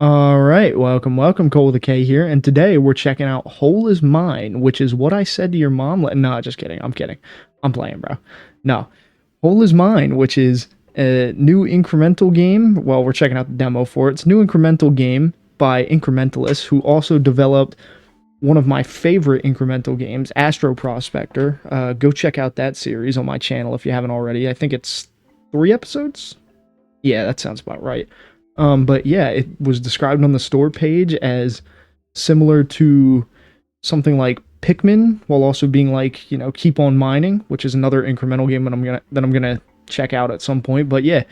All right, welcome, Cole with a K here, and today we're checking out Hole is Mine, which is what I said to your mom. No, just kidding. I'm kidding. I'm playing, bro. No, Hole is Mine, which is a new incremental game. Well, we're checking out the demo for it. It's a new incremental game by Incrementalists, who also developed one of my favorite incremental games, Astro Prospector. Go check out that series on my channel if you haven't already. I think it's 3 episodes. Yeah, that sounds about right. But yeah, it was described on the store page as similar to something like Pikmin, while also being like, keep on mining, which is another incremental game that I'm gonna check out at some point. But yeah,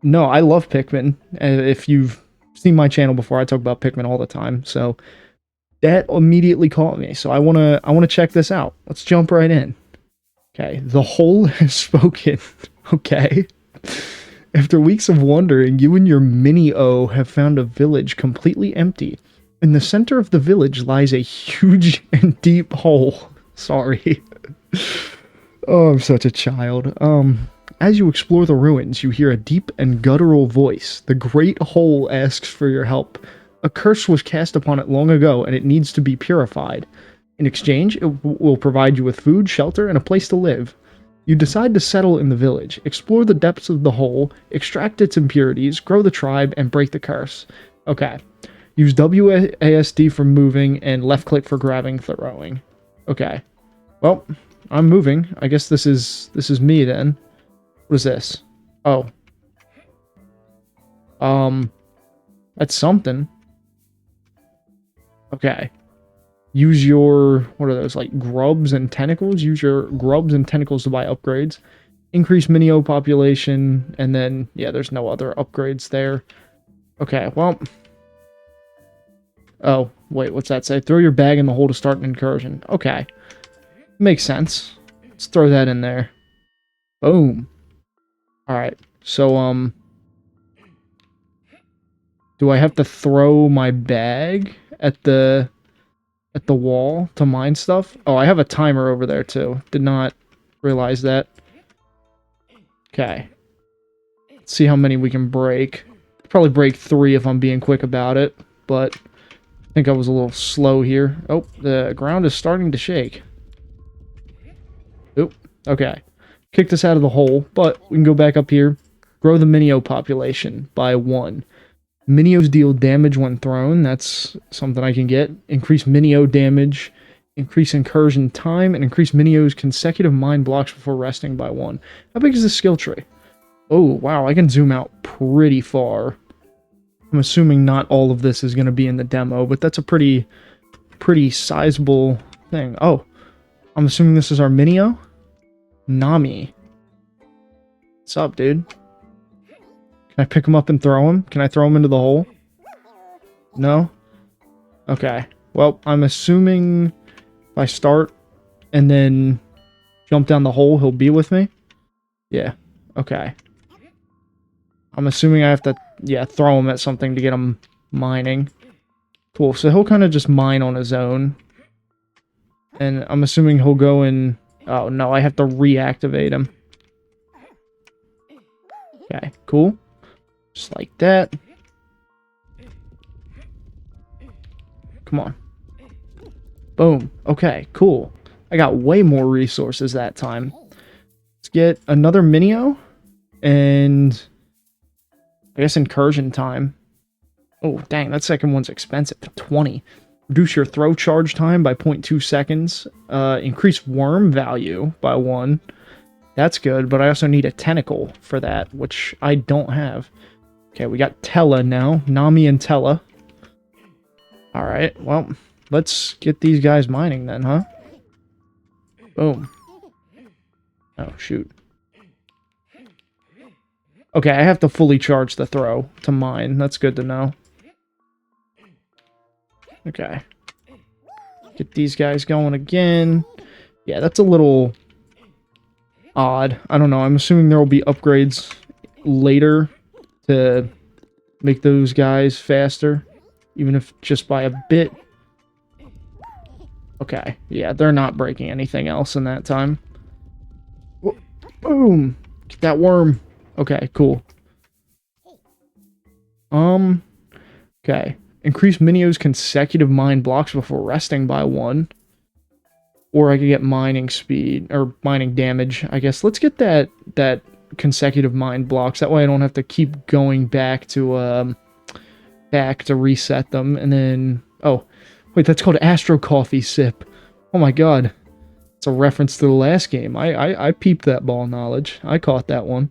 no, I love Pikmin. If you've seen my channel before, I talk about Pikmin all the time. So that immediately caught me. So I wanna check this out. Let's jump right in. Okay, the hole has spoken. Okay. After weeks of wandering, you and your mini-O have found a village completely empty. In the center of the village lies a huge and deep hole. Sorry. Oh, I'm such a child. As you explore the ruins, you hear a deep and guttural voice. The Great Hole asks for your help. A curse was cast upon it long ago, and it needs to be purified. In exchange, it will provide you with food, shelter, and a place to live. You decide to settle in the village, explore the depths of the hole, extract its impurities, grow the tribe, and break the curse. Okay. Use WASD for moving and left click for grabbing, throwing. Okay. Well, I'm moving. I guess this is me then. What is this? Oh. That's something. Okay. Use your, what are those, like grubs and tentacles? Use your grubs and tentacles to buy upgrades. Increase Minio population, and then, yeah, there's no other upgrades there. Okay, well. Oh, wait, what's that say? Throw your bag in the hole to start an incursion. Okay. Makes sense. Let's throw that in there. Boom. Alright, so, do I have to throw my bag at the wall to mine stuff? Oh, I have a timer over there too. Did not realize that. Okay. Let's see how many we can break. Probably break 3 if I'm being quick about it, but I think I was a little slow here. Oh, the ground is starting to shake. Oop. Okay. Kicked us out of the hole, but we can go back up here. Grow the Minio population by 1. Minios deal damage when thrown. That's something I can get. Increase Minio damage, increase incursion time, and increase Minio's consecutive mine blocks before resting by 1. How big is this skill tree? Oh, wow, I can zoom out pretty far. I'm assuming not all of this is going to be in the demo, but that's a pretty sizable thing. Oh, I'm assuming this is our Minio? Nami. What's up, dude? Can I pick him up and throw him? Can I throw him into the hole? No? Okay. Well, I'm assuming if I start and then jump down the hole, he'll be with me? Yeah. Okay. I'm assuming I have to, yeah, throw him at something to get him mining. Cool. So he'll kind of just mine on his own. And I'm assuming he'll go in... Oh, no, I have to reactivate him. Okay, cool. Just like that. Come on. Boom. Okay, cool. I got way more resources that time. Let's get another Minio. And I guess incursion time. Oh, dang, that second one's expensive. 20. Reduce your throw charge time by 0.2 seconds. Increase worm value by 1. That's good, but I also need a tentacle for that, which I don't have. Okay, we got Tella now. Nami and Tella. Alright, well, let's get these guys mining then, huh? Boom. Oh, shoot. Okay, I have to fully charge the throw to mine. That's good to know. Okay. Get these guys going again. Yeah, that's a little odd. I don't know. I'm assuming there will be upgrades later to make those guys faster, even if just by a bit. Okay, yeah, they're not breaking anything else in that time. Boom! Get that worm. Okay, cool. Okay. Increase Minio's consecutive mine blocks before resting by 1. Or I could get mining speed, or mining damage, I guess. Let's get that consecutive mine blocks. That way I don't have to keep going back to reset them. And then, oh, wait, that's called Astro Coffee Sip. Oh my god. It's a reference to the last game. I peeped that ball knowledge. I caught that one.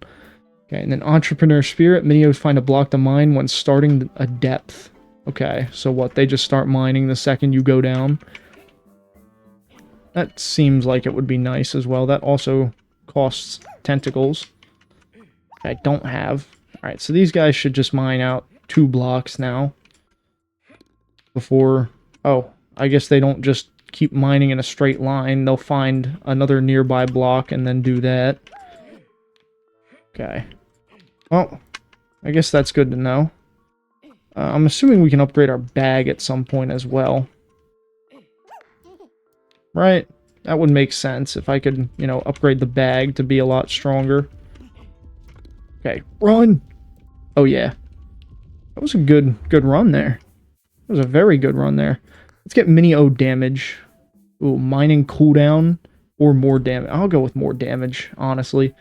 Okay, and then Entrepreneur Spirit. Minios find a block to mine when starting a depth. Okay, so what? They just start mining the second you go down? That seems like it would be nice as well. That also costs tentacles. I don't have. Alright, so these guys should just mine out 2 blocks now. Before... Oh, I guess they don't just keep mining in a straight line. They'll find another nearby block and then do that. Okay. Well, I guess that's good to know. I'm assuming we can upgrade our bag at some point as well. Right? That would make sense if I could, you know, upgrade the bag to be a lot stronger. Okay, run! Oh yeah. That was a good run there. That was a very good run there. Let's get Mini-O damage. Ooh, mining cooldown or more damage. I'll go with more damage, honestly.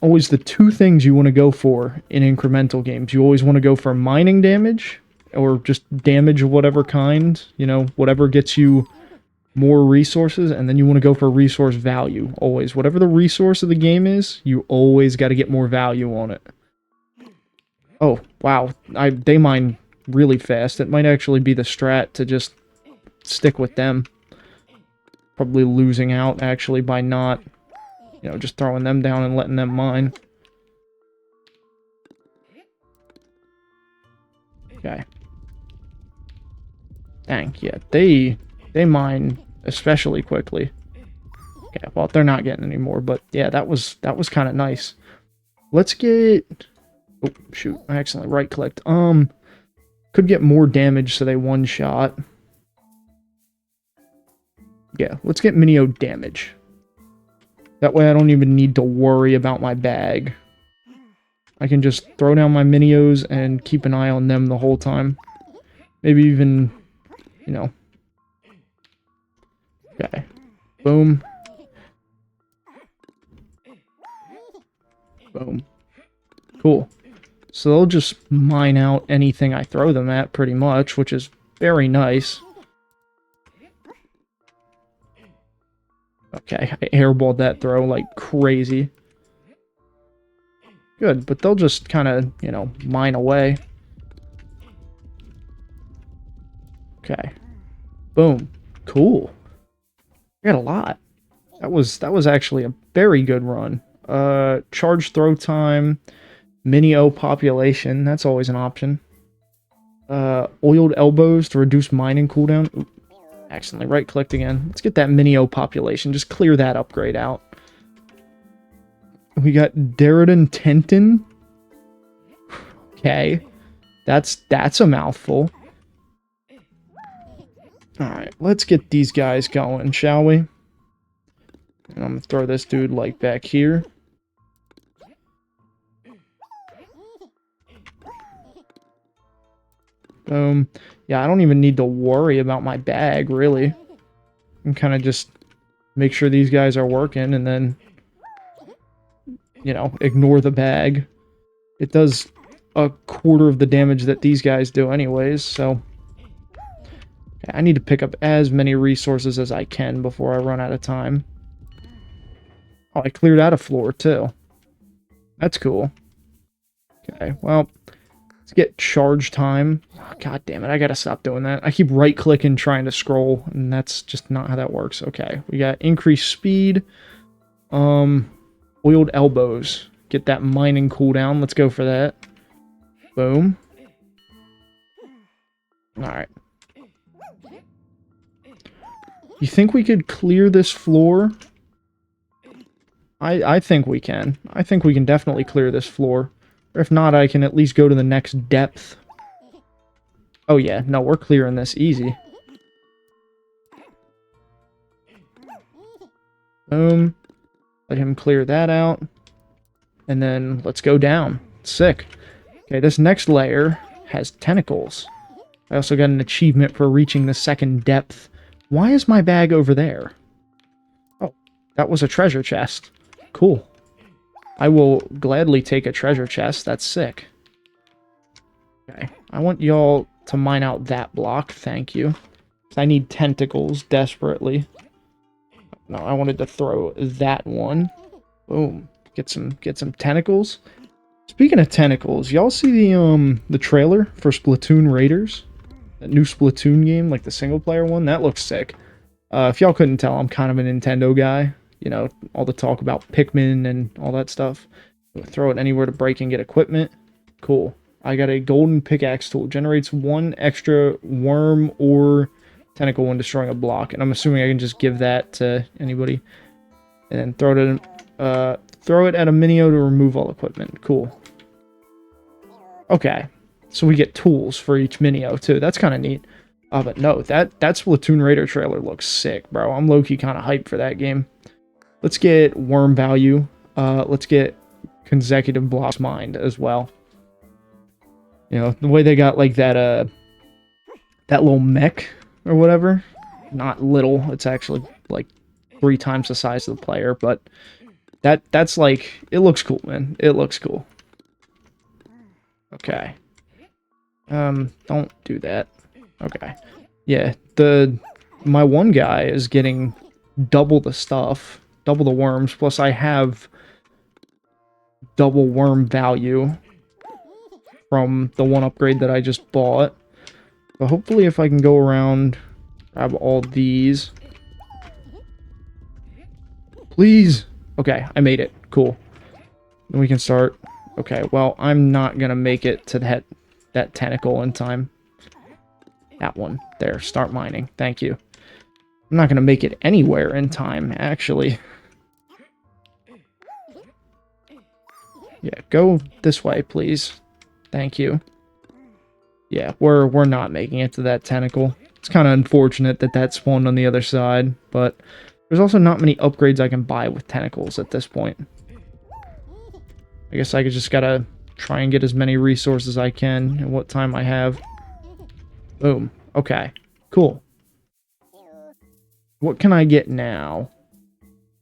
Always the 2 things you want to go for in incremental games. You always want to go for mining damage or just damage of whatever kind. You know, whatever gets you more resources, and then you want to go for resource value. Always. Whatever the resource of the game is, you always got to get more value on it. Oh, wow. They mine really fast. It might actually be the strat to just stick with them. Probably losing out, actually, by not, you know, just throwing them down and letting them mine. Okay. Dang, yeah, they mine especially quickly. Okay, well, they're not getting any more, but yeah, that was kind of nice. Let's get... Oh, shoot, I accidentally right-clicked. Could get more damage so they one-shot. Yeah, let's get Mini-O damage. That way I don't even need to worry about my bag. I can just throw down my Mini-Os and keep an eye on them the whole time. Maybe even, you know. Okay. Boom. Boom. Cool. So they'll just mine out anything I throw them at, pretty much, which is very nice. Okay, I airballed that throw like crazy. Good, but they'll just kind of, you know, mine away. Okay. Boom. Cool. I got a lot. That was actually a very good run. Charge throw time, Mini-O population, that's always an option. Oiled elbows to reduce mining cooldown. Oop, accidentally right-clicked again. Let's get that Mini-O population. Just clear that upgrade out. We got Derridon Tenton. Okay. That's a mouthful. Alright, let's get these guys going, shall we? And I'm gonna throw this dude, like, back here. Boom. Yeah, I don't even need to worry about my bag, really. I can kind of just make sure these guys are working, and then, you know, ignore the bag. It does a quarter of the damage that these guys do anyways, so... I need to pick up as many resources as I can before I run out of time. Oh, I cleared out a floor, too. That's cool. Okay, well, let's get charge time. Oh, God damn it, I gotta stop doing that. I keep right-clicking trying to scroll, and that's just not how that works. Okay, we got increased speed. Oiled elbows. Get that mining cooldown. Let's go for that. Boom. Alright. You think we could clear this floor? I think we can. I think we can definitely clear this floor. Or if not, I can at least go to the next depth. Oh yeah, no, we're clearing this easy. Boom. Let him clear that out. And then let's go down. Sick. Okay, this next layer has tentacles. I also got an achievement for reaching the second depth. Why is my bag over there? Oh, that was a treasure chest. Cool. I will gladly take a treasure chest. That's sick. Okay, I want y'all to mine out that block. Thank you. I need tentacles desperately. No, I wanted to throw that one. Boom. Get some tentacles. Speaking of tentacles, y'all see the trailer for Splatoon Raiders? That new Splatoon game, like the single player one? That looks sick. If y'all couldn't tell, I'm kind of a Nintendo guy. You know, all the talk about Pikmin and all that stuff. Throw it anywhere to break and get equipment. Cool. I got a golden pickaxe tool. Generates 1 extra worm or tentacle when destroying a block. And I'm assuming I can just give that to anybody. And then throw it at a Minio to remove all equipment. Cool. Okay. So we get tools for each Minio too. That's kind of neat. But no, that Splatoon Raider trailer looks sick, bro. I'm low-key kind of hyped for that game. Let's get worm value. Let's get consecutive blocks mined as well. You know, the way they got like that little mech or whatever. Not little, it's actually like 3 times the size of the player, but that's like, it looks cool, man. It looks cool. Okay. Don't do that. Okay. Yeah, my one guy is getting double the stuff, double the worms, plus I have double worm value from the one upgrade that I just bought. But hopefully if I can go around, grab all these. Please! Okay, I made it. Cool. Then we can start. Okay, well, I'm not gonna make it to that tentacle in time. That one. There, start mining. Thank you. I'm not gonna make it anywhere in time, actually. Yeah, go this way, please. Thank you. Yeah, we're not making it to that tentacle. It's kind of unfortunate that that spawned on the other side, but there's also not many upgrades I can buy with tentacles at this point. I guess I just gotta try and get as many resources as I can in what time I have. Boom. Okay. Cool. What can I get now?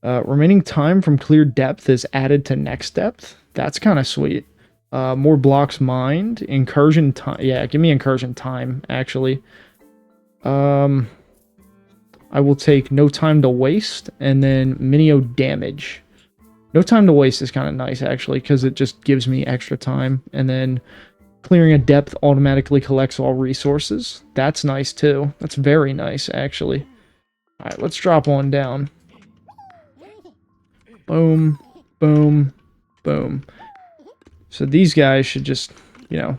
Remaining time from clear depth is added to next depth. That's kind of sweet. More blocks mined. Incursion time. Yeah, give me incursion time, actually. I will take no time to waste, and then Minio damage. No time to waste is kind of nice, actually, because it just gives me extra time. And then clearing a depth automatically collects all resources. That's nice, too. That's very nice, actually. Alright, let's drop one down. Boom, boom, boom. So these guys should just, you know,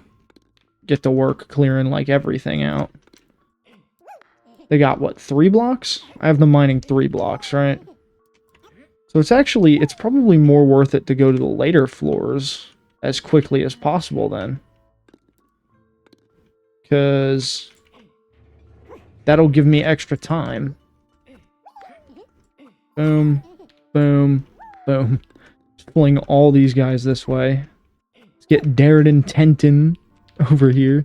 get to work clearing, like, everything out. They got, what, 3 blocks? I have them mining 3 blocks, right? So it's probably more worth it to go to the later floors as quickly as possible then. Because that'll give me extra time. Boom, boom, boom. Just pulling all these guys this way. Let's get Darren and Tenton over here.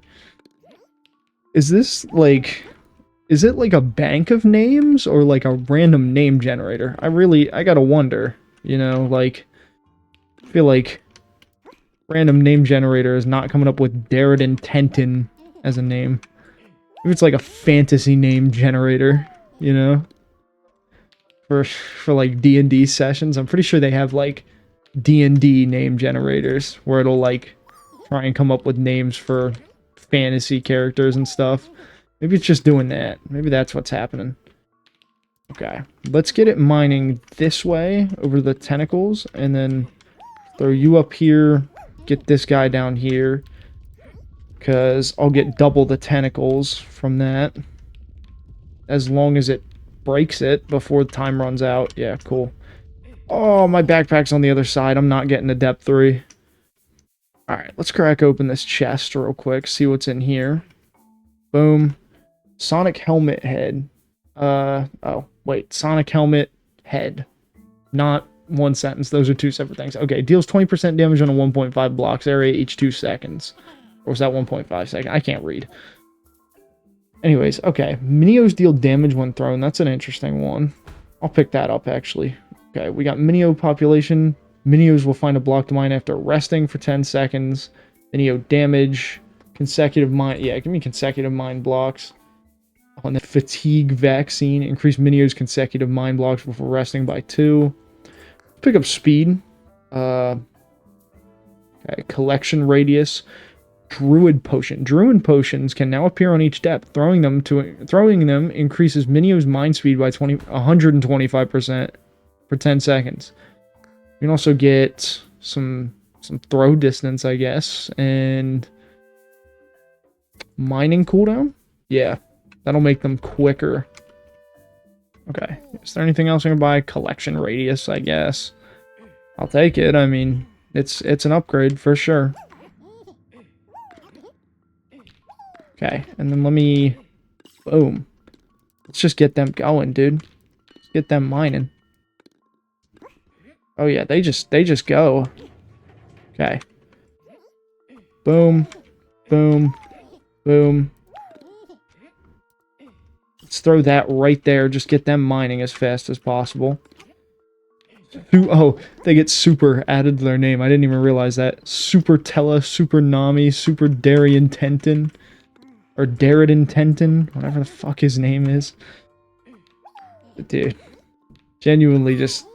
Is this like... Is it like a bank of names or like a random name generator? I gotta wonder, you know, like, I feel like random name generator is not coming up with Darren and Tenton as a name. If it's like a fantasy name generator, you know, for like D&D sessions. I'm pretty sure they have like D&D name generators where it'll like try and come up with names for fantasy characters and stuff. Maybe it's just doing that. Maybe that's what's happening. Okay. Let's get it mining this way over the tentacles. And then throw you up here. Get this guy down here. Because I'll get double the tentacles from that. As long as it breaks it before the time runs out. Yeah, cool. Oh, my backpack's on the other side. I'm not getting to depth 3. Alright, let's crack open this chest real quick. See what's in here. Boom. Sonic helmet head. Oh, wait. Sonic helmet head. Not one sentence. Those are 2 separate things. Okay, deals 20% damage on a 1.5 blocks area each 2 seconds. Or was that 1.5 seconds? I can't read. Anyways, okay. Minios deal damage when thrown. That's an interesting one. I'll pick that up, actually. Okay, we got Minio population. Minios will find a blocked mine after resting for 10 seconds. Minio damage. Consecutive mine. Yeah, give me consecutive mine blocks. On the fatigue vaccine. Increase Minio's consecutive mine blocks before resting by 2. Pick up speed. Okay, collection radius. Druid potion. Druid potions can now appear on each depth. Throwing them increases Minio's mine speed by 125% for 10 seconds. You can also get some throw distance, I guess, and mining cooldown. Yeah, that'll make them quicker. Okay, is there anything else I can buy? Collection radius, I guess. I'll take it. I mean, it's an upgrade for sure. Okay, and then let me... Boom. Let's just get them going, dude. Let's get them mining. Oh yeah, they just go. Okay. Boom. Boom. Boom. Let's throw that right there. Just get them mining as fast as possible. Oh, they get super added to their name. I didn't even realize that. Super Tella, Super Nami, Super Darien Tenton. Or Dariden Tenton. Whatever the fuck his name is. But dude. Genuinely just...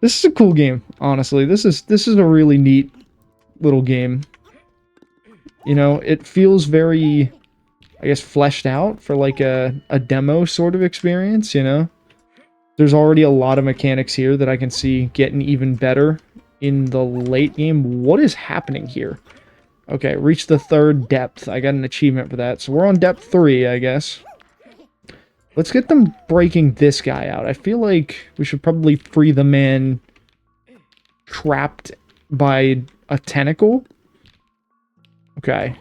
This is a cool game, honestly. This is a really neat little game. You know, it feels very, I guess, fleshed out for like a demo sort of experience, you know? There's already a lot of mechanics here that I can see getting even better in the late game. What is happening here? Okay, reach the 3rd depth. I got an achievement for that. So we're on depth 3, I guess. Let's get them breaking this guy out. I feel like we should probably free the man trapped by a tentacle. Okay.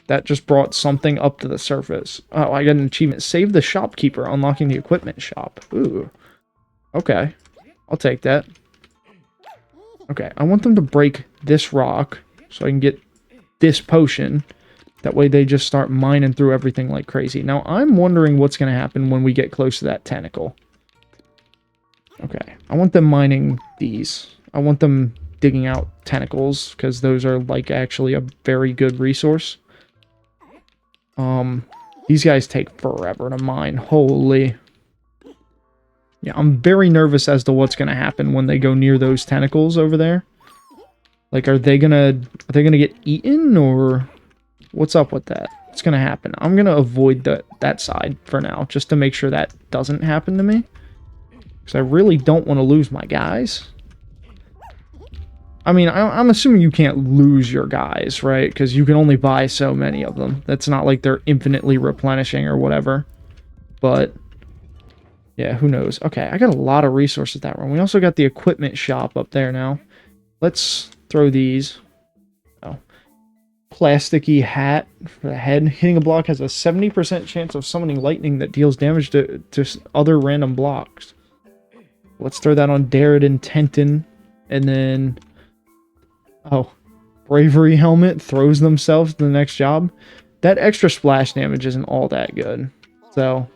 That just brought something up to the surface. Oh, I got an achievement. Save the shopkeeper, unlocking the equipment shop. Ooh. Okay. I'll take that. Okay, I want them to break this rock so I can get this potion. That way they just start mining through everything like crazy. Now, I'm wondering what's going to happen when we get close to that tentacle. Okay, I want them mining these. I want them digging out tentacles, because those are, like, actually a very good resource. These guys take forever to mine. Holy. Yeah, I'm very nervous as to what's going to happen when they go near those tentacles over there. Like, are they gonna get eaten, or... What's up with that? What's gonna happen? I'm gonna avoid that side for now, just to make sure that doesn't happen to me. Because I really don't want to lose my guys. I mean, I'm assuming you can't lose your guys, right? Because you can only buy so many of them. That's not like they're infinitely replenishing or whatever. But, yeah, who knows? Okay, I got a lot of resources that run. We also got the equipment shop up there now. Let's throw these. Plasticky hat for the head. Hitting a block has a 70% chance of summoning lightning that deals damage to other random blocks. Let's throw that on Dariden Tenton. And then... Oh. Bravery helmet throws themselves to the next job. That extra splash damage isn't all that good. So...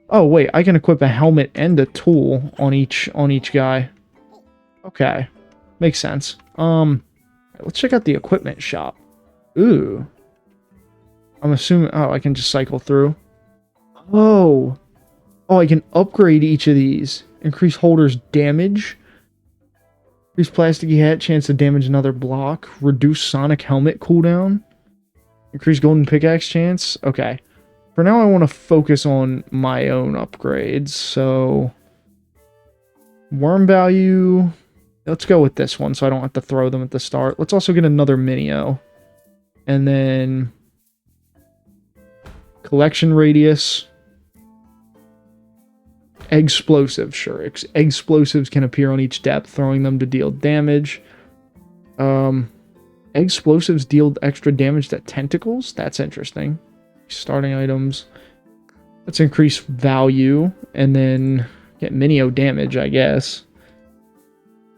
Oh, wait. I can equip a helmet and a tool on each guy. Okay. Makes sense. Let's check out the equipment shop. Ooh. I'm assuming... Oh, I can just cycle through. Oh. Oh, I can upgrade each of these. Increase holder's damage. Increase plasticky hat, chance to damage another block. Reduce sonic helmet cooldown. Increase golden pickaxe chance. Okay. For now, I want to focus on my own upgrades. So... Worm value... Let's go with this one so I don't have to throw them at the start. Let's also get another Minio. And then... Collection radius. Explosive, sure. Explosives can appear on each depth, throwing them to deal damage. Explosives deal extra damage to tentacles? That's interesting. Starting items. Let's increase value. And then get Minio damage, I guess.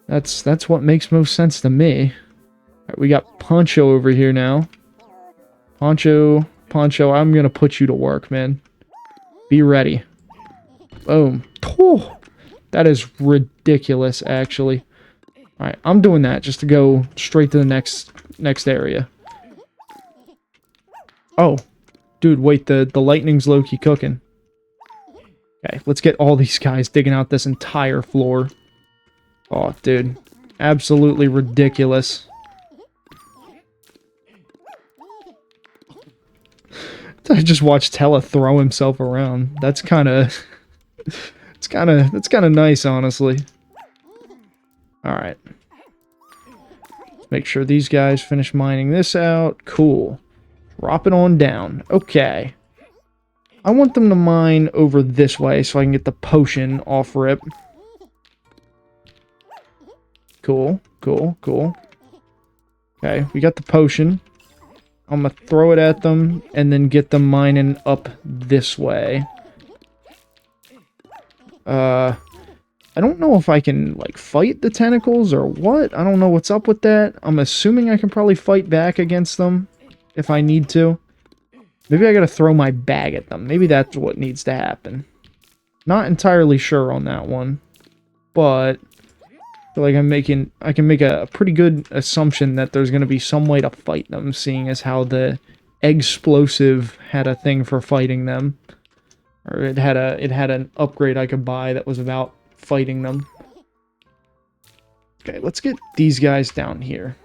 That's what makes most sense to me. Alright, we got Poncho over here now. Poncho, I'm gonna put you to work, man. Be ready. Boom. Oh, that is ridiculous, actually. Alright, I'm doing that just to go straight to the next area. Oh, dude, wait, the lightning's low-key cooking. Okay, let's get all these guys digging out this entire floor. Oh, dude. Absolutely ridiculous. I just watched Tella throw himself around. That's kind of... that's kind of nice, honestly. Alright. Make sure these guys finish mining this out. Cool. Drop it on down. Okay. I want them to mine over this way so I can get the potion off rip. Cool, cool, cool. Okay, we got the potion. I'm gonna throw it at them and then get them mining up this way. I don't know if I can, like, fight the tentacles or what. I don't know what's up with that. I'm assuming I can probably fight back against them if I need to. Maybe I gotta throw my bag at them. Maybe that's what needs to happen. Not entirely sure on that one. But I feel like I can make a pretty good assumption that there's gonna be some way to fight them, seeing as how the Explosive had a thing for fighting them. Or it had an upgrade I could buy that was about fighting them. Okay, let's get these guys down here.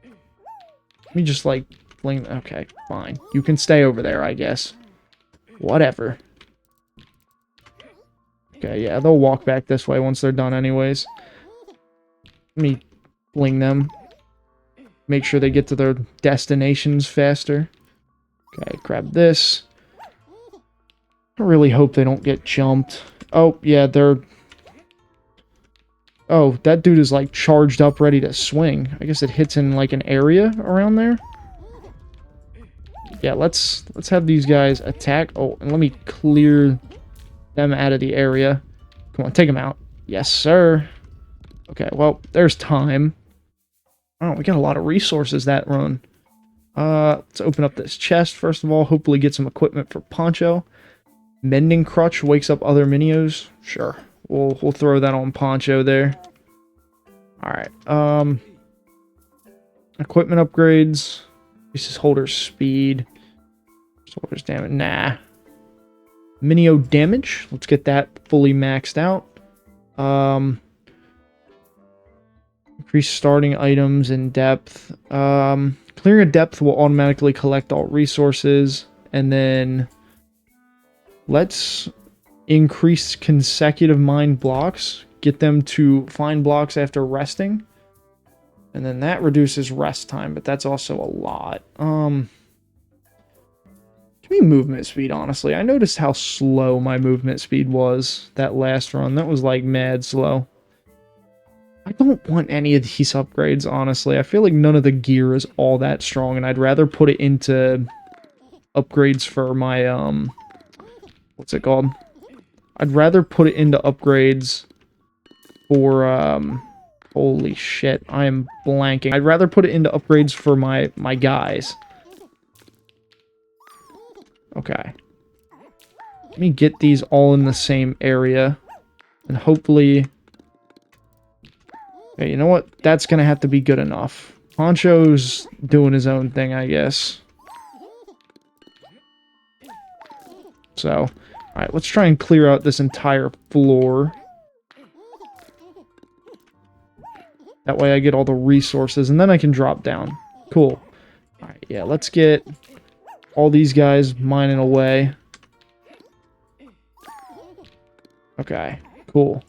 Let me just, like, fling... Okay, fine. You can stay over there, I guess. Whatever. Okay, yeah, they'll walk back this way once they're done anyways. Let me fling them. Make sure they get to their destinations faster. Okay, grab this. I really hope they don't get jumped. Oh, yeah, they're... Oh, that dude is, like, charged up, ready to swing. I guess it hits in, like, an area around there. Yeah, let's have these guys attack. Oh, and let me clear them out of the area. Come on, take them out. Yes, sir. Okay, well, there's time. Oh, we got a lot of resources that run. Let's open up this chest, first of all. Hopefully get some equipment for Poncho. Mending Crutch wakes up other minios. Sure. We'll throw that on Poncho there. Alright. Equipment upgrades. Increases holder speed. Holders damage. Nah. Minio damage. Let's get that fully maxed out. Increase starting items in depth. Clearing a depth will automatically collect all resources. And then let's increase consecutive mine blocks. Get them to find blocks after resting. And then that reduces rest time, but that's also a lot. Give me movement speed, honestly. I noticed how slow my movement speed was that last run. That was, like, mad slow. I don't want any of these upgrades, honestly. I feel like none of the gear is all that strong, and I'd rather put it into upgrades for my, what's it called? I'd rather put it into upgrades for, holy shit, I am blanking. I'd rather put it into upgrades for my guys. Okay. Let me get these all in the same area. And hopefully... Okay, you know what? That's gonna have to be good enough. Poncho's doing his own thing, I guess. So, alright, let's try and clear out this entire floor. That way I get all the resources, and then I can drop down. Cool. Alright, yeah, let's get all these guys mining away. Okay, cool.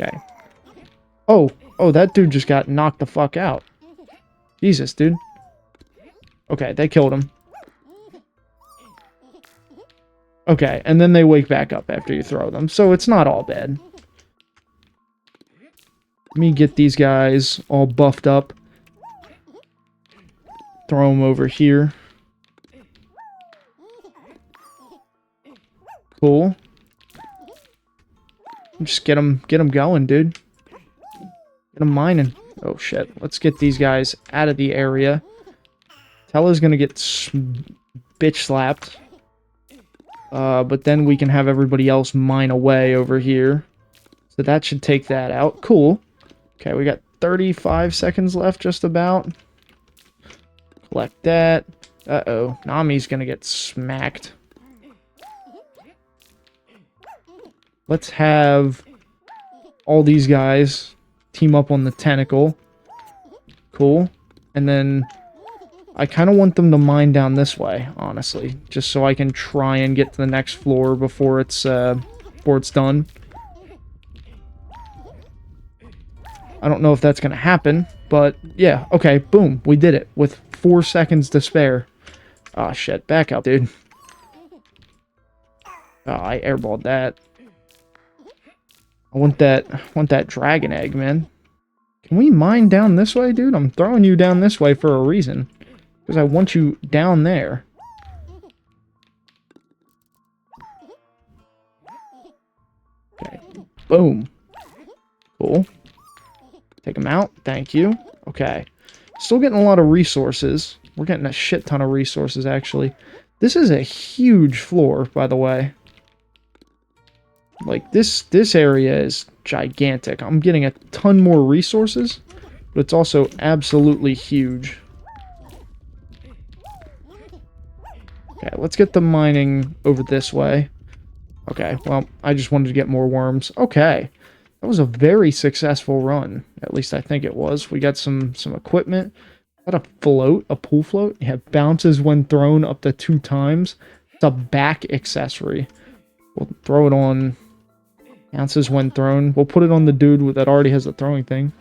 Okay. Oh, that dude just got knocked the fuck out. Jesus, dude. Okay, they killed him. Okay, and then they wake back up after you throw them, so it's not all bad. Let me get these guys all buffed up. Throw them over here. Cool. Just get them going, dude. Get them mining. Oh, shit. Let's get these guys out of the area. Tella's gonna get bitch slapped. But then we can have everybody else mine away over here. So that should take that out. Cool. Okay, we got 35 seconds left, just about. Collect that. Uh-oh. Nami's gonna get smacked. Let's have all these guys team up on the tentacle. Cool. And then I kind of want them to mine down this way, honestly. Just so I can try and get to the next floor before it's done. I don't know if that's going to happen, but yeah, okay, boom, we did it with 4 seconds to spare. Oh shit, back up, dude. Oh, I airballed that. I want that dragon egg, man. Can we mine down this way, dude? I'm throwing you down this way for a reason. Because I want you down there. Okay, boom. Cool. Take them out. Thank you. Okay. Still getting a lot of resources. We're getting a shit ton of resources, actually. This is a huge floor, by the way. Like, this area is gigantic. I'm getting a ton more resources, but it's also absolutely huge. Okay, let's get the mining over this way. Okay, well, I just wanted to get more worms. Okay. That was a very successful run. At least I think it was. We got some equipment. Got a float, a pool float. Yeah, bounces when thrown up to 2 times. It's a back accessory. We'll throw it on. Bounces when thrown. We'll put it on the dude that already has the throwing thing.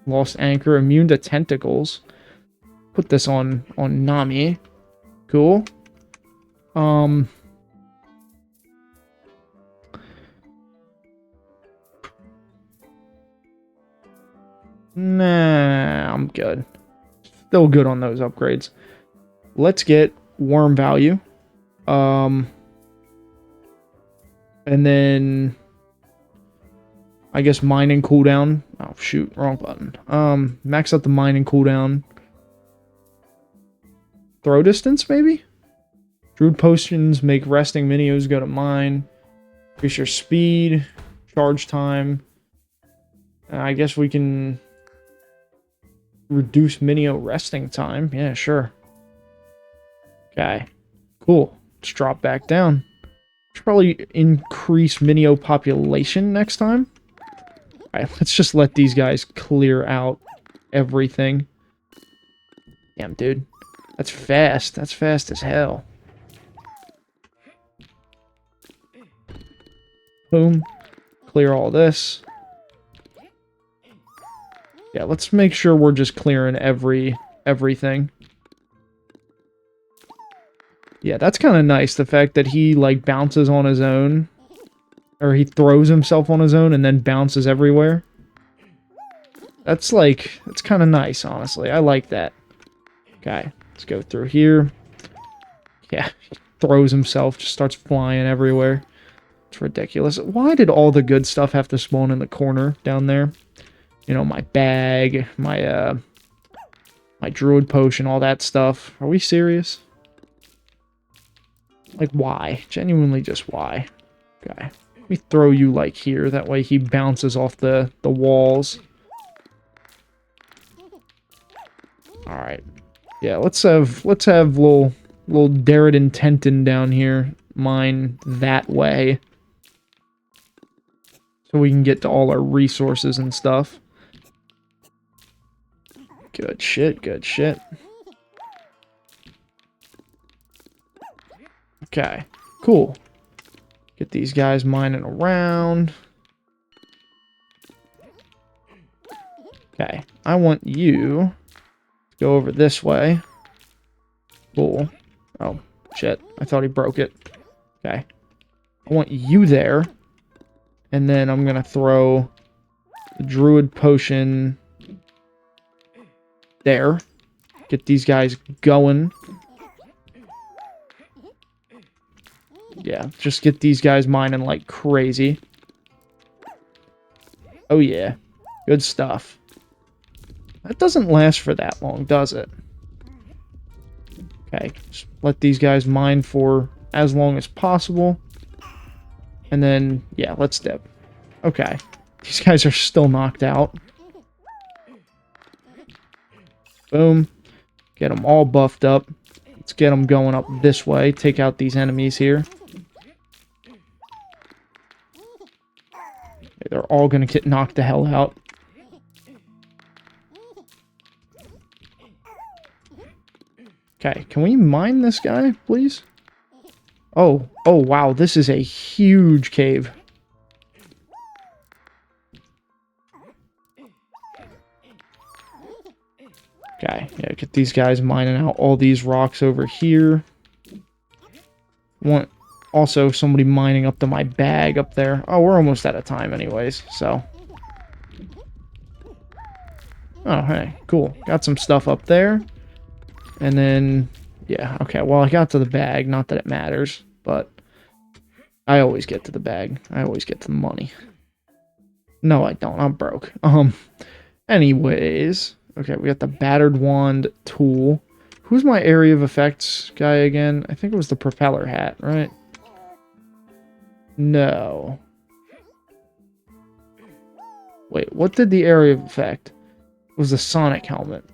Lost anchor, immune to tentacles. Put this on Nami. Cool. Nah, I'm good. Still good on those upgrades. Let's get worm value. And then I guess mining cooldown. Oh shoot, wrong button. Max out the mining cooldown. Throw distance, maybe? Druid potions make resting minios go to mine. Increase your speed, charge time. I guess we can reduce minio resting time. Yeah, sure. Okay. Cool. Let's drop back down. Should probably increase minio population next time. Alright, let's just let these guys clear out everything. Damn, dude. That's fast. That's fast as hell. Boom. Clear all this. Yeah, let's make sure we're just clearing everything. Yeah, that's kind of nice, the fact that he, like, bounces on his own. Or he throws himself on his own and then bounces everywhere. That's, like, that's kind of nice, honestly. I like that. Okay, let's go through here. Yeah, he throws himself, just starts flying everywhere. It's ridiculous. Why did all the good stuff have to spawn in the corner down there? You know, my bag, my druid potion, all that stuff. Are we serious? Like, why? Genuinely, just why? Okay. Let me throw you, like, here. That way he bounces off the walls. Alright. Yeah, let's have little Darrett and Tenton down here mine that way. So we can get to all our resources and stuff. Good shit, good shit. Okay, cool. Get these guys mining around. Okay, I want you to go over this way. Cool. Oh, shit. I thought he broke it. Okay. I want you there. And then I'm going to throw the druid potion there. Get these guys going. Yeah, just get these guys mining like crazy. Oh yeah, good stuff. That doesn't last for that long, does it? Okay, just let these guys mine for as long as possible. And then, yeah, let's dip. Okay, these guys are still knocked out. Boom. Get them all buffed up. Let's get them going up this way. Take out these enemies here. They're all going to get knocked the hell out. Okay, can we mine this guy, please? Oh, wow, this is a huge cave. Okay, yeah, get these guys mining out all these rocks over here. Want also somebody mining up to my bag up there. Oh, we're almost out of time anyways, so. Oh, hey, cool. Got some stuff up there. And then, yeah, okay, well, I got to the bag. Not that it matters, but I always get to the bag. I always get to the money. No, I don't. I'm broke. Anyways, okay, we got the battered wand tool. Who's my area of effects guy again? I think it was the propeller hat, right? No. Wait, what did the area of effect? It was the sonic helmet.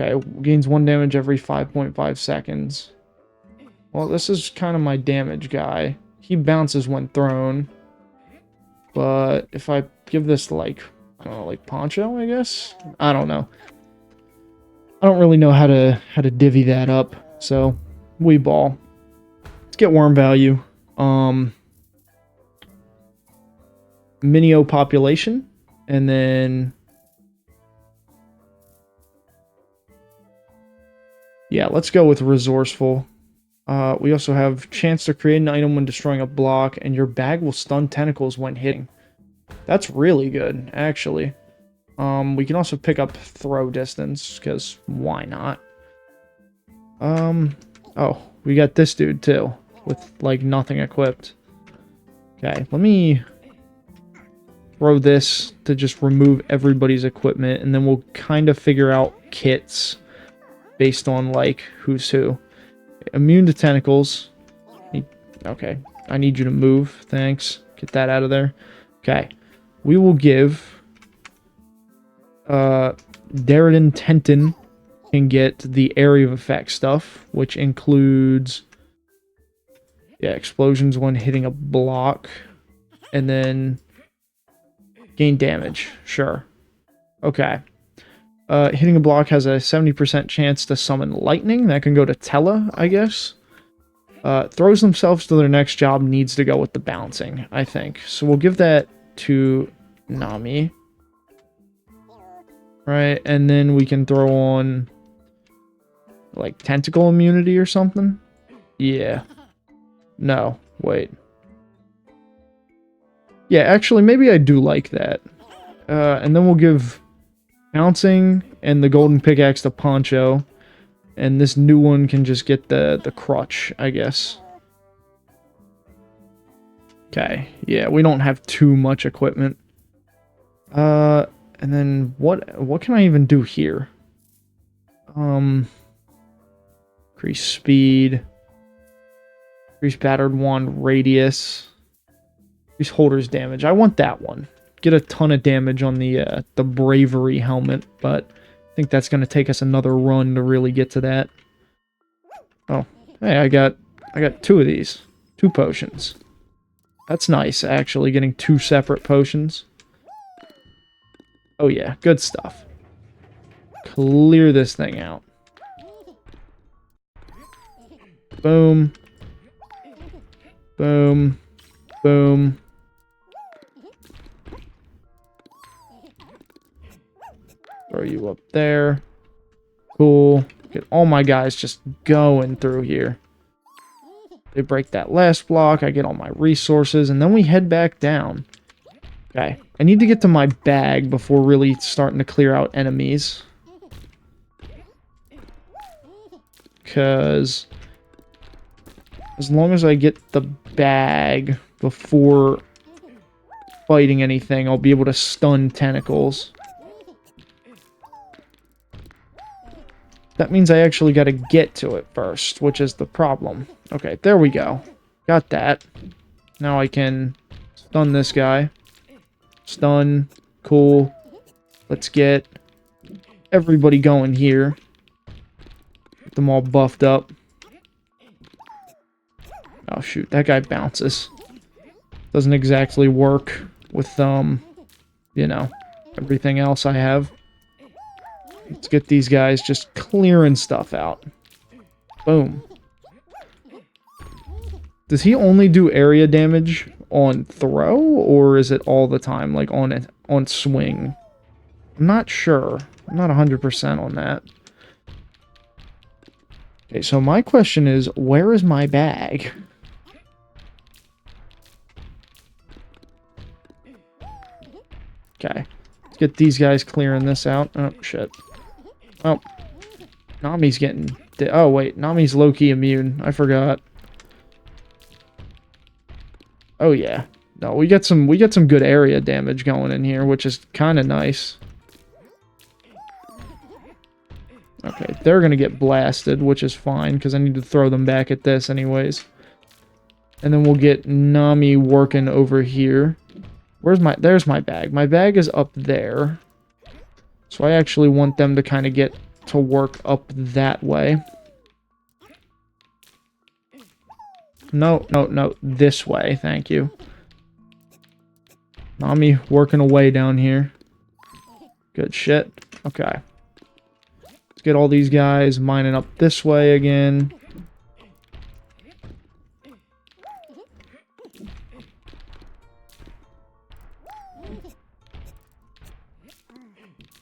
Okay, gains 1 damage every 5.5 seconds. Well, this is kind of my damage guy. He bounces when thrown. But if I give this, like, I don't know, like Poncho, I guess? I don't know. I don't really know how to divvy that up. So, we ball. Let's get worm value. Minio population. And then... yeah, let's go with resourceful. We also have chance to create an item when destroying a block, and your bag will stun tentacles when hitting. That's really good, actually. We can also pick up throw distance, because why not? Oh, we got this dude, too, with, like, nothing equipped. Okay, let me throw this to just remove everybody's equipment, and then we'll kind of figure out kits based on, like, who's who. Immune to tentacles. Okay, I need you to move. Thanks. Get that out of there. Okay, we will give Darren Tenton can get the area of effect stuff, which includes, yeah, explosions when hitting a block, and then gain damage. Sure. Okay. Hitting a block has a 70% chance to summon lightning. That can go to Tella, I guess. Throws themselves to their next job needs to go with the bouncing, I think. So we'll give that to Nami. Right, and then we can throw on, like, tentacle immunity or something? Yeah. No, wait. Yeah, actually, maybe I do like that. And then we'll give bouncing and the golden pickaxe to Poncho. And this new one can just get the crutch, I guess. Okay, yeah, we don't have too much equipment. And then what can I even do here? Increase speed. Increase battered wand radius. Increase holder's damage. I want that one. Get a ton of damage on the bravery helmet, but I think that's going to take us another run to really get to that. Oh, hey, I got 2 of these. 2 potions. That's nice, actually, getting 2 separate potions. Oh yeah, good stuff. Clear this thing out. Boom. Boom. Boom. Throw you up there. Cool. Get all my guys just going through here. They break that last block. I get all my resources. And then we head back down. Okay. I need to get to my bag before really starting to clear out enemies. Because As long as I get the bag before fighting anything, I'll be able to stun tentacles. That means I actually got to get to it first, which is the problem. Okay, there we go. Got that. Now I can stun this guy. Stun. Cool. Let's get everybody going here. Get them all buffed up. Oh, shoot. That guy bounces. Doesn't exactly work with, you know, everything else I have. Let's get these guys just clearing stuff out. Boom. Does he only do area damage on throw, or is it all the time, like on swing? I'm not sure. I'm not 100% on that. Okay, so my question is, where is my bag? Okay. Let's get these guys clearing this out. Oh, shit. Oh. Nami's getting... Oh, wait. Nami's low-key immune. I forgot. Oh, yeah. No, we get some good area damage going in here, which is kind of nice. Okay, they're going to get blasted, which is fine, because I need to throw them back at this anyways. And then we'll get Nami working over here. There's my bag. My bag is up there. So I actually want them to kind of get to work up that way. No, no, no. This way. Thank you. Nami working away down here. Good shit. Okay. Let's get all these guys mining up this way again.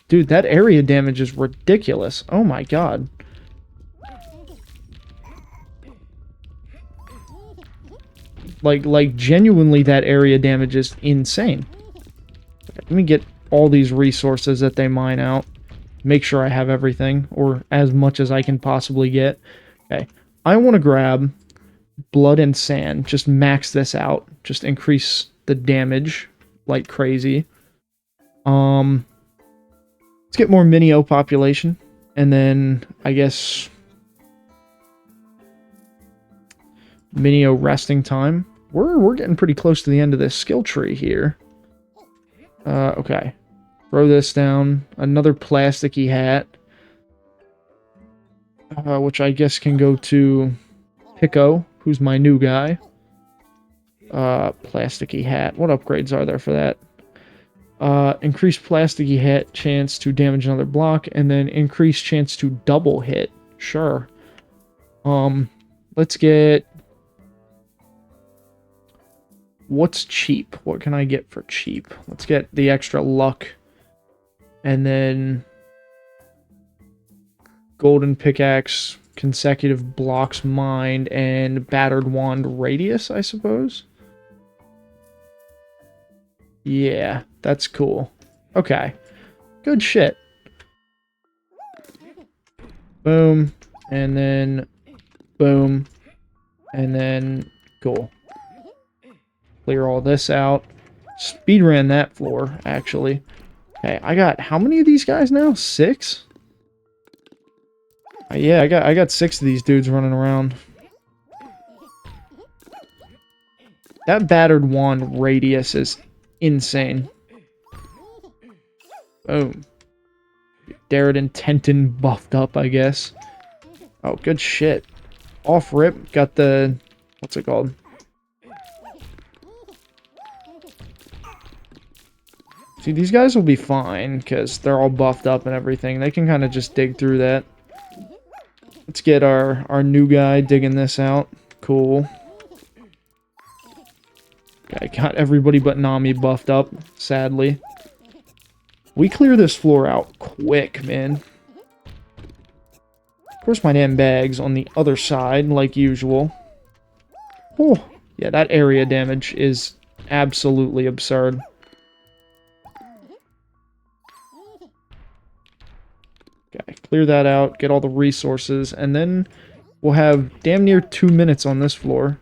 Dude, that area damage is ridiculous. Oh my god. Like genuinely that area damage is insane. Okay, let me get all these resources that they mine out. Make sure I have everything, or as much as I can possibly get. Okay, I want to grab blood and sand. Just max this out. Just increase the damage like crazy. Let's get more Minio population, and then I guess Minio resting time. We're getting pretty close to the end of this skill tree here. Okay. Throw this down. Another plasticky hat. Which I guess can go to Pico, who's my new guy. Plasticky hat. What upgrades are there for that? Increased plasticky hit chance to damage another block, and then increased chance to double hit. Sure. Let's get... What's cheap? What can I get for cheap? Let's get the extra luck. And then... Golden pickaxe, consecutive blocks mined, and battered wand radius, I suppose? Yeah, that's cool. Okay. Good shit. Boom. And then... Boom. And then... Cool. Clear all this out. Speedran that floor, actually. Okay, I got... How many of these guys now? 6? Yeah, I got 6 of these dudes running around. That battered wand radius is insane. Boom. Darren Tenton buffed up, I guess. Oh, good shit. Off rip, got the... What's it called? See, these guys will be fine, because they're all buffed up and everything. They can kind of just dig through that. Let's get our new guy digging this out. Cool. Okay, got everybody but Nami buffed up, sadly. We clear this floor out quick, man. Of course, my damn bag's on the other side, like usual. Oh, yeah, that area damage is absolutely absurd. Okay, clear that out, get all the resources, and then We'll have damn near 2 minutes on this floor.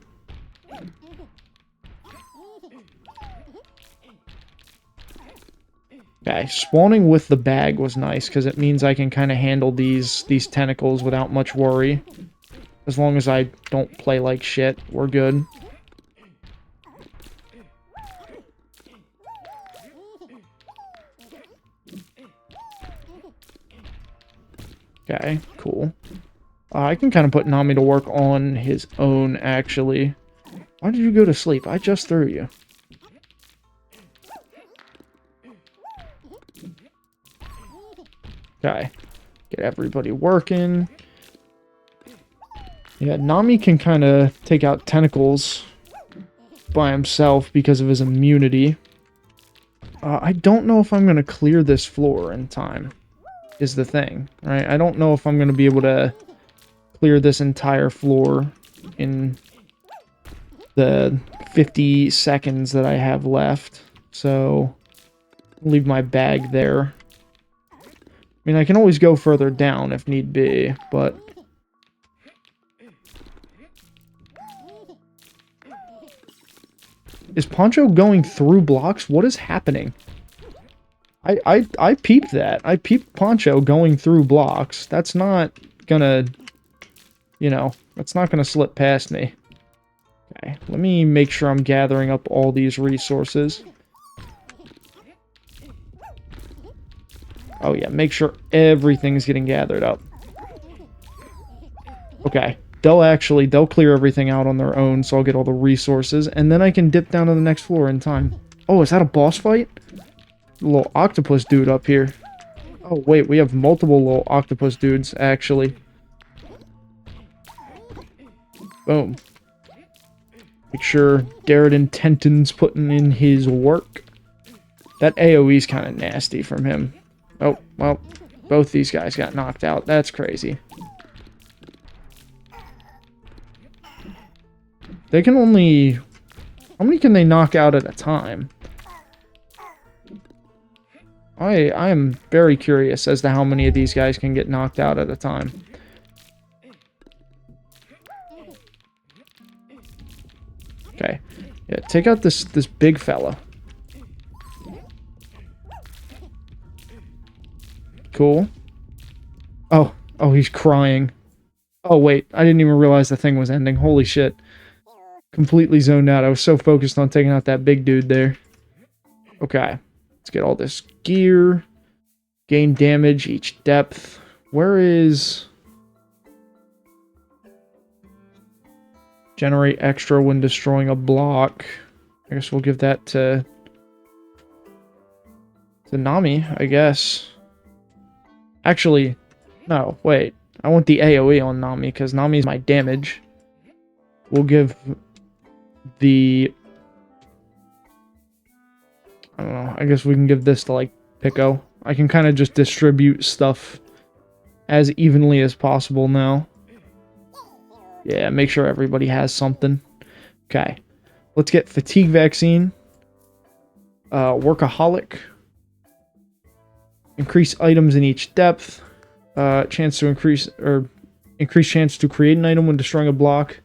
Okay, spawning with the bag was nice, because it means I can kind of handle these tentacles without much worry. As long as I don't play like shit, we're good. Okay, cool. I can kind of put Nami to work on his own, actually. Why did you go to sleep? I just threw you. Okay. Get everybody working. Yeah, Nami can kind of take out tentacles by himself because of his immunity. I don't know if I'm going to clear this floor in time, is the thing, right? I don't know if I'm going to be able to clear this entire floor in the 50 seconds that I have left. So, leave my bag there. I mean, I can always go further down if need be, but... Is Poncho going through blocks? What is happening? I peeped that. I peeped Poncho going through blocks. That's not gonna... You know, that's not gonna slip past me. Okay, let me make sure I'm gathering up all these resources. Oh yeah, make sure everything's getting gathered up. Okay, they'll clear everything out on their own, so I'll get all the resources, and then I can dip down to the next floor in time. Oh, is that a boss fight? A little octopus dude up here. Oh wait, we have multiple little octopus dudes, actually. Boom. Make sure Darradin Tenton's putting in his work. That AoE's kind of nasty from him. Oh, well, both these guys got knocked out. That's crazy. They can only... How many can they knock out at a time? I am very curious as to how many of these guys can get knocked out at a time. Okay. Yeah, take out this big fella. Cool. Oh, he's crying. Oh, wait. I didn't even realize the thing was ending. Holy shit. Completely zoned out. I was so focused on taking out that big dude there. Okay. Let's get all this gear. Gain damage each depth. Where is... Generate extra when destroying a block. I guess we'll give that to Nami, I guess. Actually, no, wait. I want the AoE on Nami, because Nami's my damage. We'll give the... I don't know, I guess we can give this to, like, Pico. I can kind of just distribute stuff as evenly as possible now. Yeah, make sure everybody has something. Okay. Let's get fatigue vaccine. Workaholic. Increase items in each depth. Chance to increase chance to create an item when destroying a block.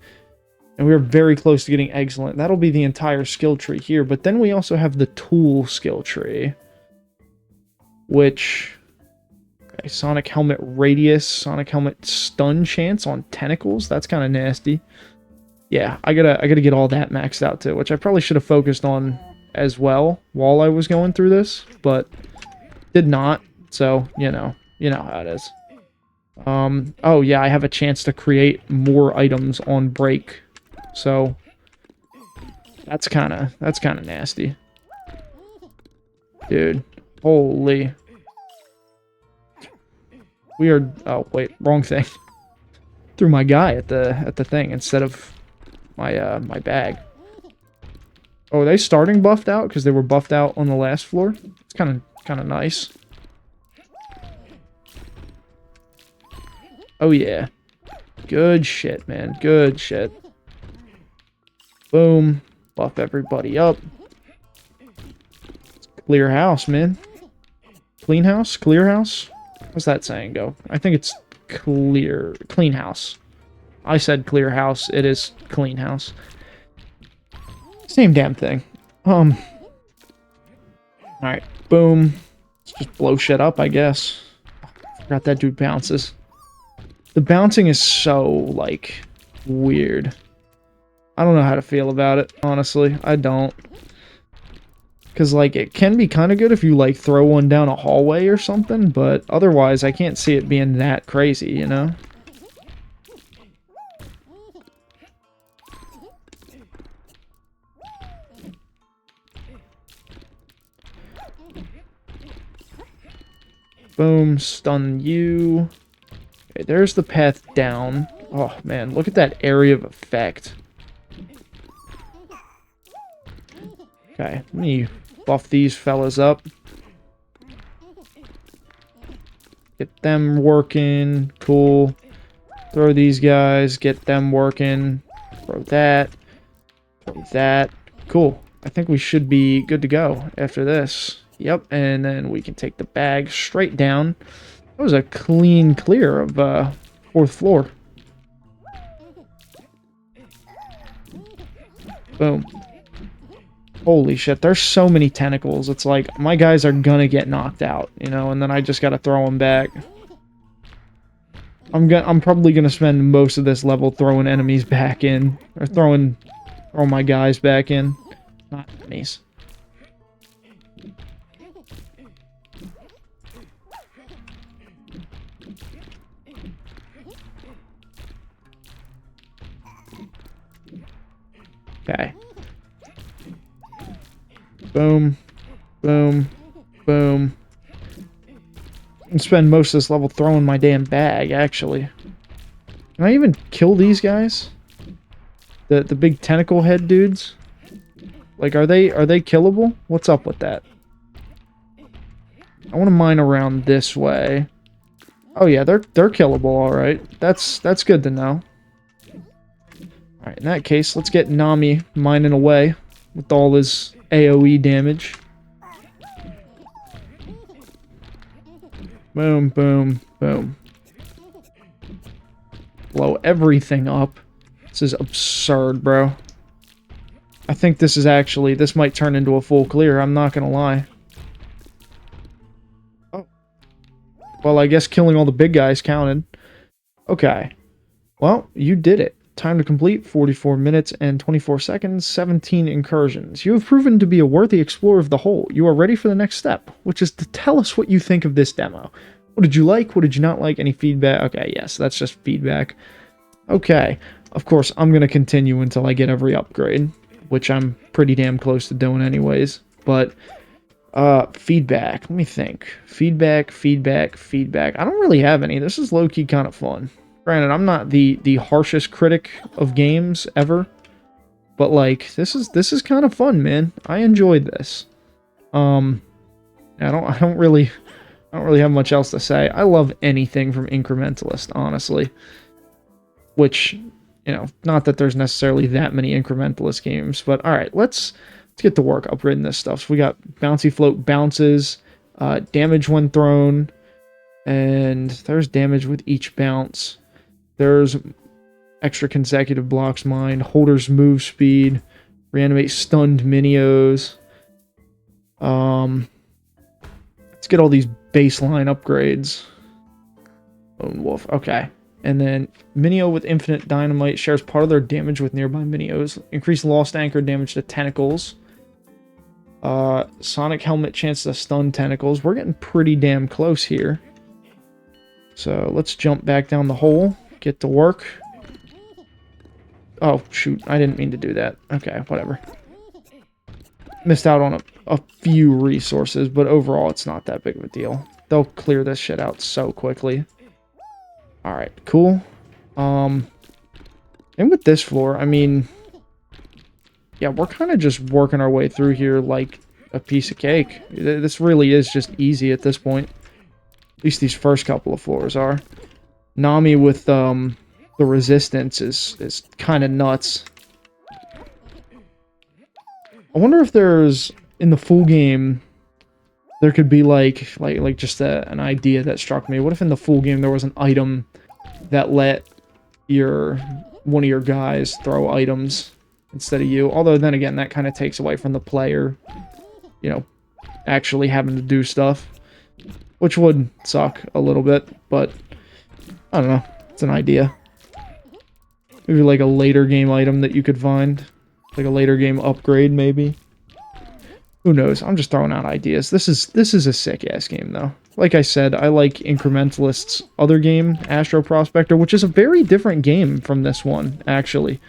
And we're very close to getting excellent. That'll be the entire skill tree here. But then we also have the tool skill tree. Which... Okay, Sonic Helmet Radius. Sonic Helmet Stun Chance on Tentacles. That's kind of nasty. Yeah, I gotta get all that maxed out too. Which I probably should have focused on as well while I was going through this. But did not. So, you know how it is. Oh yeah, I have a chance to create more items on break. So that's kind of nasty. Dude, holy. We are... Oh, wait, wrong thing. Threw my guy at the thing instead of my my bag. Oh, are they starting buffed out because they were buffed out on the last floor? It's kind of nice. Oh yeah. Good shit, man. Good shit. Boom. Buff everybody up. Clear house, man. Clean house? Clear house? What's that saying go? I think it's clean house. I said clear house. It is clean house. Same damn thing. Alright, boom. Let's just blow shit up, I guess. Forgot that dude bounces. The bouncing is so, like, weird. I don't know how to feel about it, honestly. I don't. Because, like, it can be kind of good if you, like, throw one down a hallway or something, but otherwise I can't see it being that crazy, you know? Boom, stun you. Okay, there's the path down. Oh, man, look at that area of effect. Okay, let me buff these fellas up. Get them working. Cool. Throw these guys. Get them working. Throw that. Throw that. Cool. I think we should be good to go after this. Yep, and then we can take the bag straight down. That was a clean clear of 4th floor. Boom. Holy shit, there's so many tentacles. It's like, my guys are gonna get knocked out, you know, and then I just gotta throw them back. I'm probably gonna spend most of this level throwing enemies back in. Or throwing my guys back in. Not enemies. Okay. Boom. Boom. Boom. And spend most of this level throwing my damn bag, actually. Can I even kill these guys? The big tentacle head dudes? Like, are they killable? What's up with that? I want to mine around this way. Oh yeah, they're killable, alright. That's good to know. Alright, in that case, let's get Nami mining away with all his AoE damage. Boom, boom, boom. Blow everything up. This is absurd, bro. I think this is actually, this might turn into a full clear, I'm not gonna lie. Oh. Well, I guess killing all the big guys counted. Okay. Well, you did it. Time to complete, 44 minutes and 24 seconds, 17 incursions. You have proven to be a worthy explorer of the whole. You are ready for the next step, which is to tell us what you think of this demo. What did you like? What did you not like? Any feedback? Okay, yes, that's just feedback. Okay, of course, I'm going to continue until I get every upgrade, which I'm pretty damn close to doing anyways. But, feedback. Let me think. Feedback. I don't really have any. This is low-key kind of fun. Granted, I'm not the harshest critic of games ever, but like this is kind of fun, man. I enjoyed this. I don't really have much else to say. I love anything from Incrementalist, honestly. Which, you know, not that there's necessarily that many Incrementalist games, but all right, let's get to work upgrading this stuff. So we got bouncy float bounces, damage when thrown, and there's damage with each bounce. There's extra consecutive blocks mined, holders move speed, reanimate stunned minios. Let's get all these baseline upgrades. Lone Wolf, okay. And then Minio with infinite dynamite shares part of their damage with nearby minios. Increase lost anchor damage to tentacles. Sonic helmet chance to stun tentacles. We're getting pretty damn close here. So let's jump back down the hole. Get to work. Oh, shoot. I didn't mean to do that. Okay, whatever. Missed out on a few resources, but overall, it's not that big of a deal. They'll clear this shit out so quickly. Alright, cool. And with this floor, I mean... yeah, we're kind of just working our way through here like a piece of cake. This really is just easy at this point. At least these first couple of floors are. Nami with the resistance is kind of nuts. I wonder if there's in the full game there could be like just an idea that struck me. What if in the full game there was an item that let your one of your guys throw items instead of you. Although then again, that kind of takes away from the player, you know, actually having to do stuff, which would suck a little bit, but I don't know. It's an idea. Maybe like a later game item that you could find. Like a later game upgrade, maybe. Who knows? I'm just throwing out ideas. This is a sick-ass game, though. Like I said, I like Incrementalist's other game, Astro Prospector, which is a very different game from this one, actually.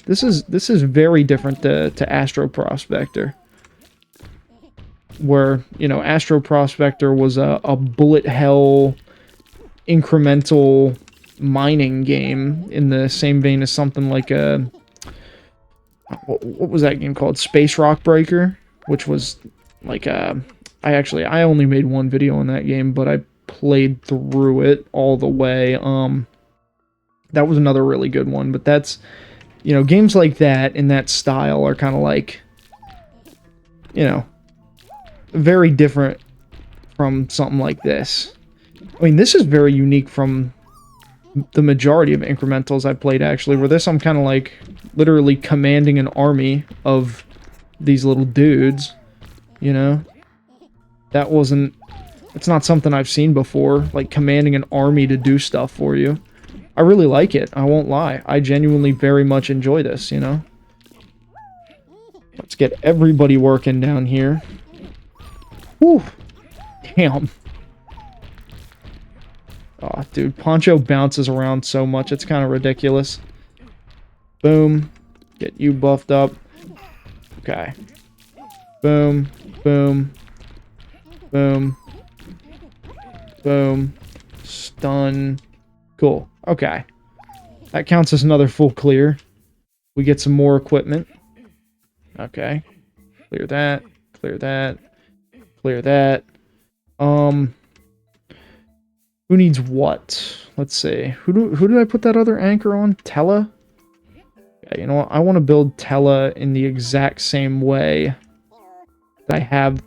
This is very different to Astro Prospector. Where, you know, Astro Prospector was a bullet hell incremental mining game in the same vein as something like a... What was that game called? Space Rock Breaker, which was like a... I only made one video on that game, but I played through it all the way. That was another really good one, but that's, you know, games like that in that style are kind of like, you know, very different from something like this. I mean, this is very unique from the majority of incrementals I've played, actually, where this I'm kind of like literally commanding an army of these little dudes, you know? That wasn't... It's not something I've seen before, like commanding an army to do stuff for you. I really like it, I won't lie. I genuinely very much enjoy this, you know? Let's get everybody working down here. Whew. Damn. Oh, dude, Poncho bounces around so much, it's kind of ridiculous. Boom. Get you buffed up. Okay. Boom. Boom. Boom. Boom. Stun. Cool. Okay. That counts as another full clear. We get some more equipment. Okay. Clear that. Clear that. Clear that. Who needs what? Let's see. Who did I put that other anchor on? Tella? Yeah, you know what? I want to build Tella in the exact same way that I have,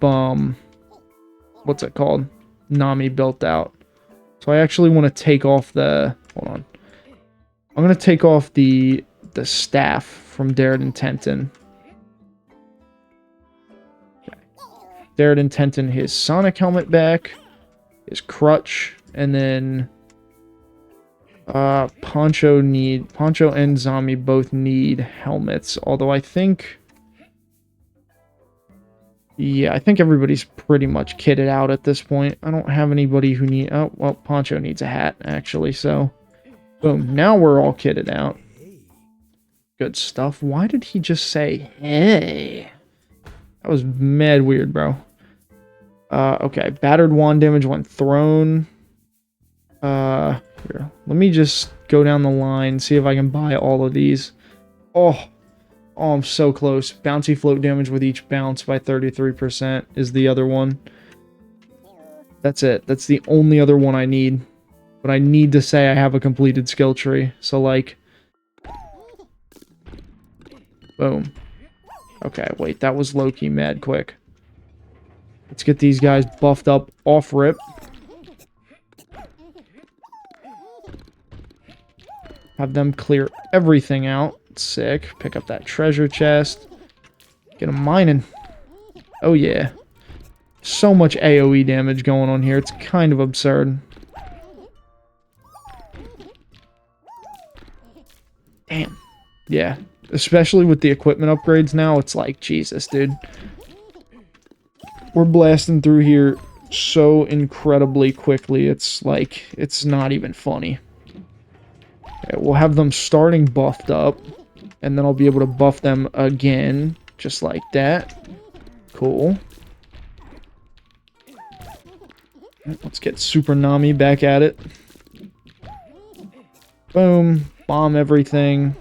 what's it called? Nami built out. So I actually want to take off the... Hold on. I'm going to take off the staff from Darren Tenton. Okay. Darren Tenton, his Sonic helmet back, his crutch, and then Poncho and Zombie both need helmets, although I think... Yeah, I think everybody's pretty much kitted out at this point. I don't have anybody who need... Oh, well, Poncho needs a hat, actually, so... Boom. Now we're all kitted out. Good stuff. Why did he just say, hey? That was mad weird, bro. Okay. Battered wand damage when thrown. Here. Let me just go down the line, see if I can buy all of these. Oh, I'm so close. Bouncy float damage with each bounce by 33% is the other one. That's it. That's the only other one I need. But I need to say I have a completed skill tree. So, like... Boom. Okay, wait. That was low-key mad quick. Let's get these guys buffed up off rip. Have them clear everything out. Sick. Pick up that treasure chest. Get them mining. Oh, yeah. So much AoE damage going on here. It's kind of absurd. Damn. Yeah. Especially with the equipment upgrades now, it's like, Jesus, dude. We're blasting through here so incredibly quickly. It's like, it's not even funny. Okay, we'll have them starting buffed up. And then I'll be able to buff them again. Just like that. Cool. Let's get Super Nami back at it. Boom. Bomb everything.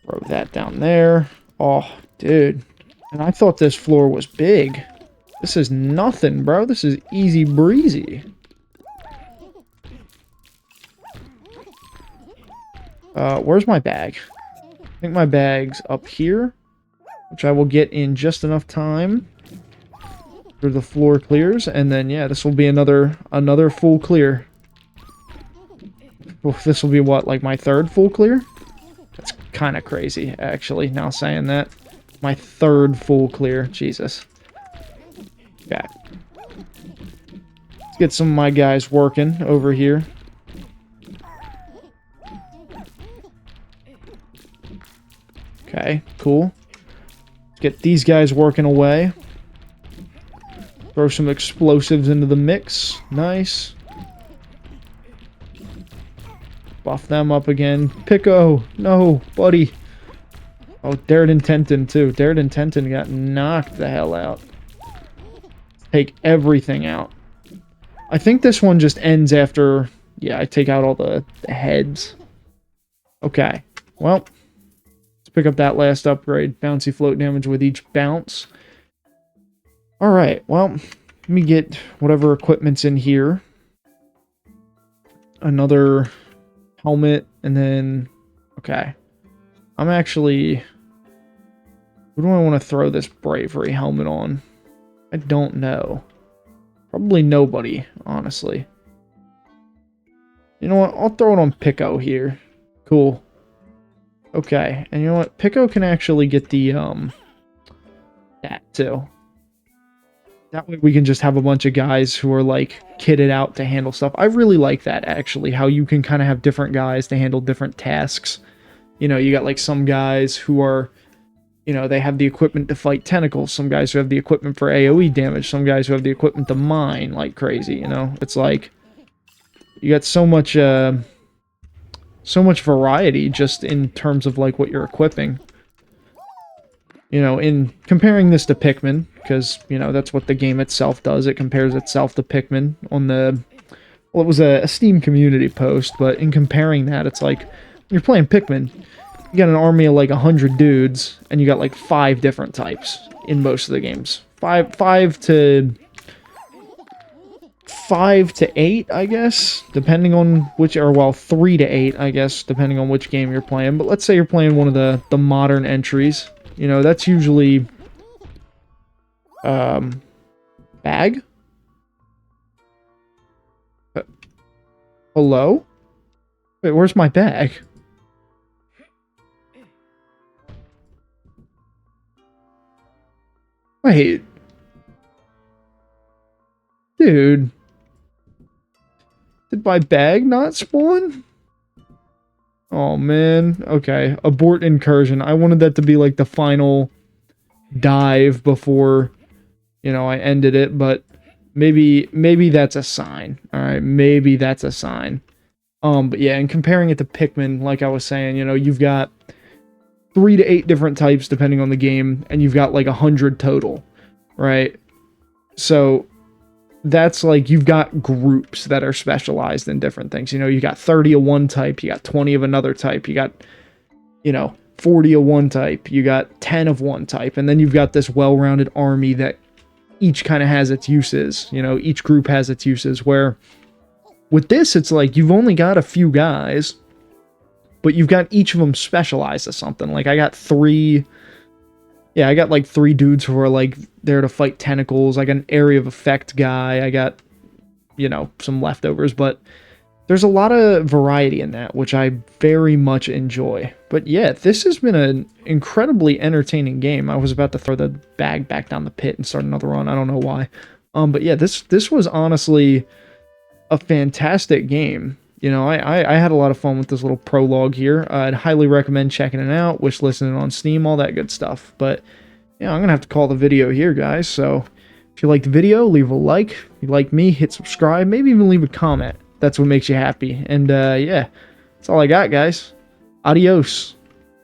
Throw that down there. Oh, dude. And I thought this floor was big. This is nothing, bro. This is easy breezy. Where's my bag? I think my bag's up here, which I will get in just enough time for the floor clears, and then yeah, this will be another full clear. Oof, this will be what, like my third full clear? That's kind of crazy, actually, now saying that. My third full clear. Jesus. Okay. Let's get some of my guys working over here. Okay, cool. Let's get these guys working away. Throw some explosives into the mix. Nice. Buff them up again. Pico! No, buddy. Oh, Dared and Tenton, too. Dared and Tenton got knocked the hell out. Take everything out. I think this one just ends after... Yeah, I take out all the heads. Okay. Well, let's pick up that last upgrade. Bouncy float damage with each bounce. Alright, well, let me get whatever equipment's in here. Another helmet, and then... Okay. I'm actually... Who do I want to throw this bravery helmet on? I don't know. Probably nobody, honestly. You know what? I'll throw it on Pico here. Cool. Okay, and you know what? Pico can actually get the, that, too. That way we can just have a bunch of guys who are, like, kitted out to handle stuff. I really like that, actually, how you can kind of have different guys to handle different tasks. You know, you got, like, some guys who are, you know, they have the equipment to fight tentacles. Some guys who have the equipment for AoE damage. Some guys who have the equipment to mine like crazy, you know? It's like, you got so much variety just in terms of, like, what you're equipping. You know, in comparing this to Pikmin, because, you know, that's what the game itself does. It compares itself to Pikmin on the... Well, it was a Steam community post, but in comparing that, it's like, you're playing Pikmin, you got an army of like 100 dudes, and you got like 5 different types in most of the games. 5 to 8, I guess, depending on which, or well, 3 to 8, I guess, depending on which game you're playing. But let's say you're playing one of the modern entries. You know, that's usually bag. Hello? Wait, where's my bag? Wait. Dude. Did my bag not spawn? Oh, man. Okay. Abort incursion. I wanted that to be like the final dive before, you know, I ended it, but maybe that's a sign. Alright, maybe that's a sign. But yeah, and comparing it to Pikmin, like I was saying, you know, you've got 3 to 8 different types depending on the game, and you've got like 100 total, right? So that's like, you've got groups that are specialized in different things. You know, you got 30 of one type, you got 20 of another type, you got, you know, 40 of one type, you got 10 of one type, and then you've got this well-rounded army that each kind of has its uses. You know, each group has its uses, where with this, it's like, you've only got a few guys, but you've got each of them specialized to something. Like, I got 3... Yeah, I got like 3 dudes who are like there to fight tentacles. I got an area of effect guy. I got, you know, some leftovers, but there's a lot of variety in that, which I very much enjoy. But yeah, this has been an incredibly entertaining game. I was about to throw the bag back down the pit and start another run. I don't know why. But yeah, this was honestly a fantastic game. You know, I had a lot of fun with this little prologue here. I'd highly recommend checking it out, wishlisting it on Steam, all that good stuff. But, yeah, I'm going to have to call the video here, guys. So, if you liked the video, leave a like. If you like me, hit subscribe. Maybe even leave a comment. That's what makes you happy. And, yeah, that's all I got, guys. Adios.